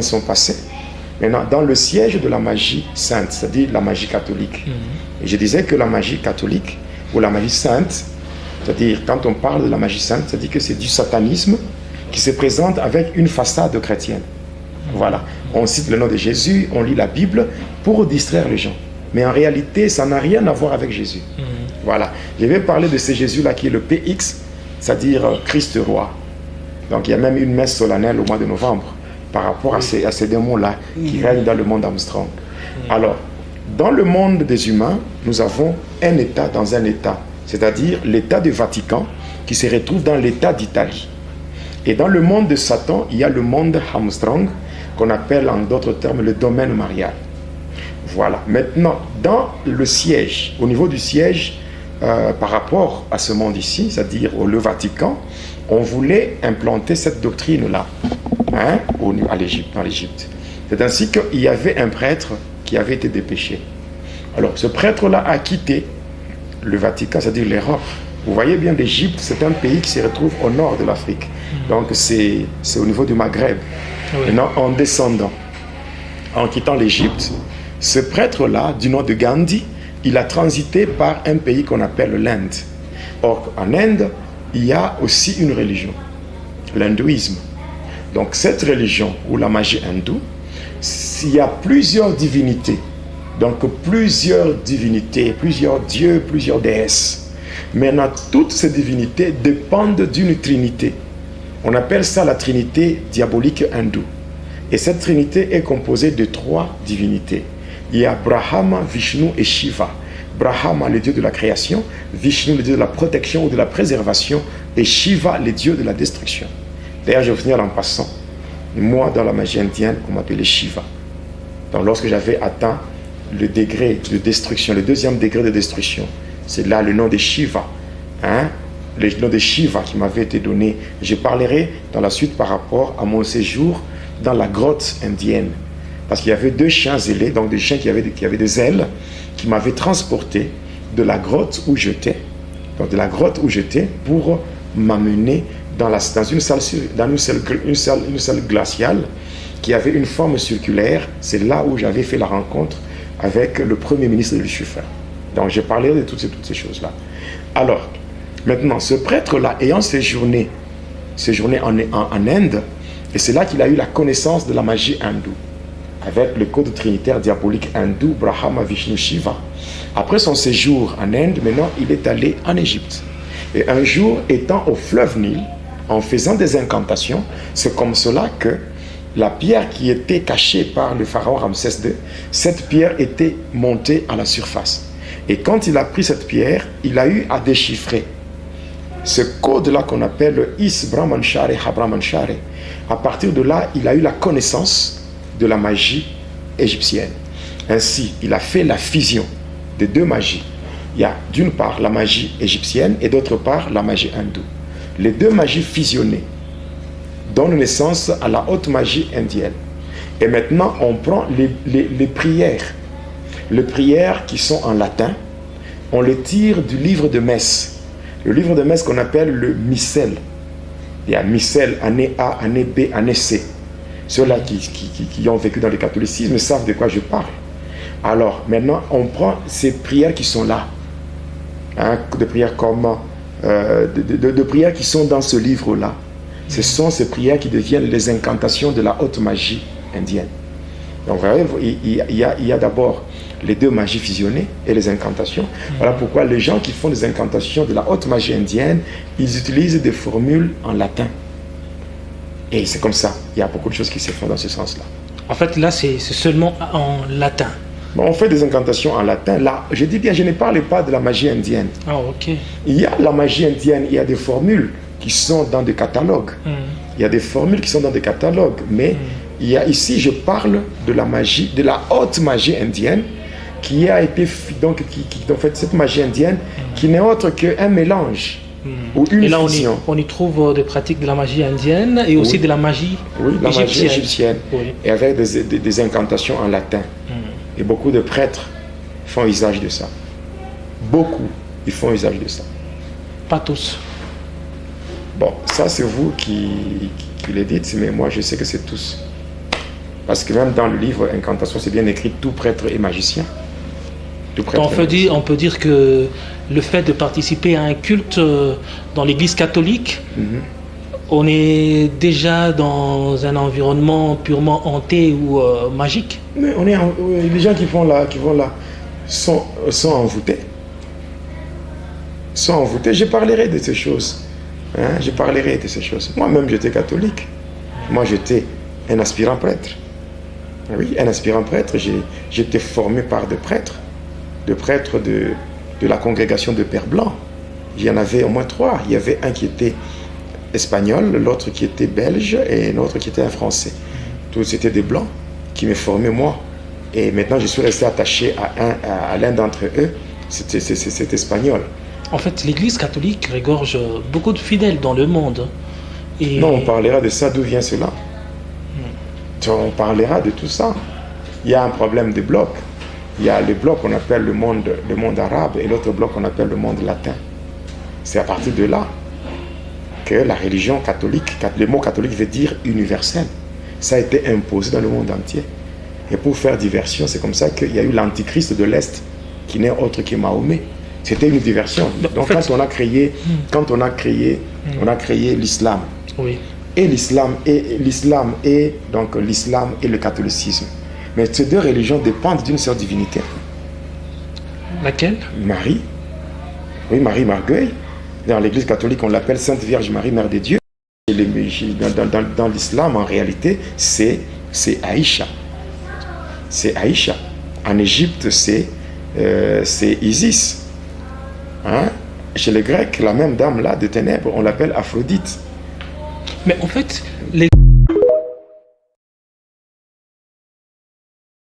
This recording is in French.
sont passés. Maintenant, dans le siège de la magie sainte, c'est-à-dire la magie catholique. Et je disais que la magie catholique ou la magie sainte, c'est-à-dire quand on parle de la magie sainte, c'est-à-dire que c'est du satanisme qui se présente avec une façade chrétienne. Voilà. On cite le nom de Jésus, on lit la Bible pour distraire les gens. Mais en réalité, ça n'a rien à voir avec Jésus. Voilà. Je vais parler de ce Jésus-là qui est le PX, c'est-à-dire Christ roi. Donc il y a même une messe solennelle au mois de novembre par rapport à ces démons-là qui règnent dans le monde Armstrong. Alors, dans le monde des humains, nous avons un État dans un État, c'est-à-dire l'État du Vatican qui se retrouve dans l'État d'Italie. Et dans le monde de Satan, il y a le monde Armstrong qu'on appelle en d'autres termes le domaine marial. Voilà. Maintenant, dans le siège, au niveau du siège, par rapport à ce monde ici, c'est-à-dire le Vatican, on voulait implanter cette doctrine-là dans l'Égypte. C'est ainsi qu'il y avait un prêtre qui avait été dépêché. Alors, ce prêtre-là a quitté le Vatican, c'est-à-dire l'Europe. Vous voyez bien, l'Égypte, c'est un pays qui se retrouve au nord de l'Afrique. Donc, c'est au niveau du Maghreb. Maintenant, en descendant, en quittant l'Égypte, ce prêtre-là, du nom de Gandhi, il a transité par un pays qu'on appelle l'Inde. Or, en Inde, il y a aussi une religion, l'hindouisme. Donc, cette religion, ou la magie hindoue, il y a plusieurs divinités. Donc, plusieurs divinités, plusieurs dieux, plusieurs déesses. Maintenant, toutes ces divinités dépendent d'une trinité. On appelle ça la trinité diabolique hindoue. Et cette trinité est composée de 3 divinités. Il y a Brahma, Vishnu et Shiva. Brahma, le dieu de la création, Vishnu, le dieu de la protection ou de la préservation, et Shiva, le dieu de la destruction. D'ailleurs, je vais finir en passant. Moi, dans la magie indienne, on m'appelait Shiva. Donc, lorsque j'avais atteint le degré de destruction, le 2e degré de destruction, c'est là le nom de Shiva. Le nom de Shiva qui m'avait été donné. Je parlerai dans la suite par rapport à mon séjour dans la grotte indienne. Parce qu'il y avait 2 chiens ailés, donc des chiens qui avaient des ailes, qui m'avaient transporté de la grotte où j'étais, donc de la grotte où j'étais, pour m'amener dans une salle glaciale qui avait une forme circulaire. C'est là où j'avais fait la rencontre avec le premier ministre de Lucifer. Donc j'ai parlé de toutes ces choses-là. Alors, maintenant, ce prêtre-là, ayant séjourné en Inde, et c'est là qu'il a eu la connaissance de la magie hindoue, avec le code trinitaire diabolique hindou, Brahma, Vishnu, Shiva. Après son séjour en Inde, maintenant, il est allé en Égypte. Et un jour, étant au fleuve Nil, en faisant des incantations, c'est comme cela que la pierre qui était cachée par le pharaon Ramsès II, cette pierre était montée à la surface. Et quand il a pris cette pierre, il a eu à déchiffrer ce code-là qu'on appelle le Is Brahmanshare Habrahmanshare. À partir de là, il a eu la connaissance de la magie égyptienne. Ainsi, il a fait la fusion de 2 magies. Il y a d'une part la magie égyptienne et d'autre part la magie hindoue. Les 2 magies fusionnées donnent naissance à la haute magie indienne. Et maintenant, on prend les prières. Les prières qui sont en latin, on les tire du livre de messe. Le livre de messe qu'on appelle le missel. Il y a missel, année A, année B, année C. Ceux-là qui ont vécu dans le catholicisme savent de quoi je parle. Alors, maintenant, on prend ces prières qui sont là. De prières comme... de prières qui sont dans ce livre-là. Ce sont ces prières qui deviennent les incantations de la haute magie indienne. Donc, vous voyez, il y a d'abord les 2 magies fusionnées et les incantations. Voilà pourquoi les gens qui font des incantations de la haute magie indienne, ils utilisent des formules en latin. Et c'est comme ça. Il y a beaucoup de choses qui se font dans ce sens-là. En fait, là, c'est seulement en latin. Bon, on fait des incantations en latin. Là, je dis bien, je ne parle pas de la magie indienne. Ah, ok. Il y a la magie indienne, il y a des formules qui sont dans des catalogues. Il y a des formules qui sont dans des catalogues. Mais il y a ici, je parle de la magie, de la haute magie indienne, qui a été... Donc, en fait, cette magie indienne, qui n'est autre qu'un mélange. Ou une et là, fusion. on y trouve des pratiques de la magie indienne et aussi de la magie égyptienne. Oui. Et avec des incantations en latin. Et beaucoup de prêtres font usage de ça. Beaucoup, ils font usage de ça. Pas tous. Bon, ça c'est vous qui le dites, mais moi je sais que c'est tous. Parce que même dans le livre Incantation, c'est bien écrit tout prêtre et magicien. Tout prêtre On peut dire que le fait de participer à un culte dans l'église catholique, on est déjà dans un environnement purement hanté ou magique. Mais les gens qui vont là sont envoûtés. Sont envoûtés. Je parlerai de ces choses. Hein? Je parlerai de ces choses. Moi-même, j'étais catholique. Moi, j'étais un aspirant prêtre. Oui, un aspirant prêtre. J'étais formé par des prêtres de la congrégation de Père Blanc. Il y en avait au moins 3. Il y avait un qui était espagnol, l'autre qui était belge et l'autre qui était un français. Tous c'était des blancs qui me formaient moi. Et maintenant, je suis resté attaché à l'un d'entre eux, c'est espagnol. En fait, l'Église catholique regorge beaucoup de fidèles dans le monde. Et... Non, on parlera de ça, d'où vient cela. On parlera de tout ça. Il y a un problème de bloc. Il y a le bloc qu'on appelle le monde arabe et l'autre bloc qu'on appelle le monde latin. C'est à partir de là que la religion catholique, le mot catholique veut dire universel. Ça a été imposé dans le monde entier. Et pour faire diversion, c'est comme ça qu'il y a eu l'antichrist de l'Est, qui n'est autre que Mahomet. C'était une diversion. Donc en fait, quand on a créé l'islam. Oui. Et l'islam et le catholicisme. Mais ces deux religions dépendent d'une seule divinité. Laquelle? Marie. Oui, Marie Margueil. Dans l'église catholique, on l'appelle Sainte Vierge Marie, Mère de Dieu. Et dans l'islam, en réalité, c'est Aïcha. C'est Aïcha. En Égypte, c'est Isis. Hein? Chez les Grecs, la même dame-là de ténèbres, on l'appelle Aphrodite. Mais en fait, les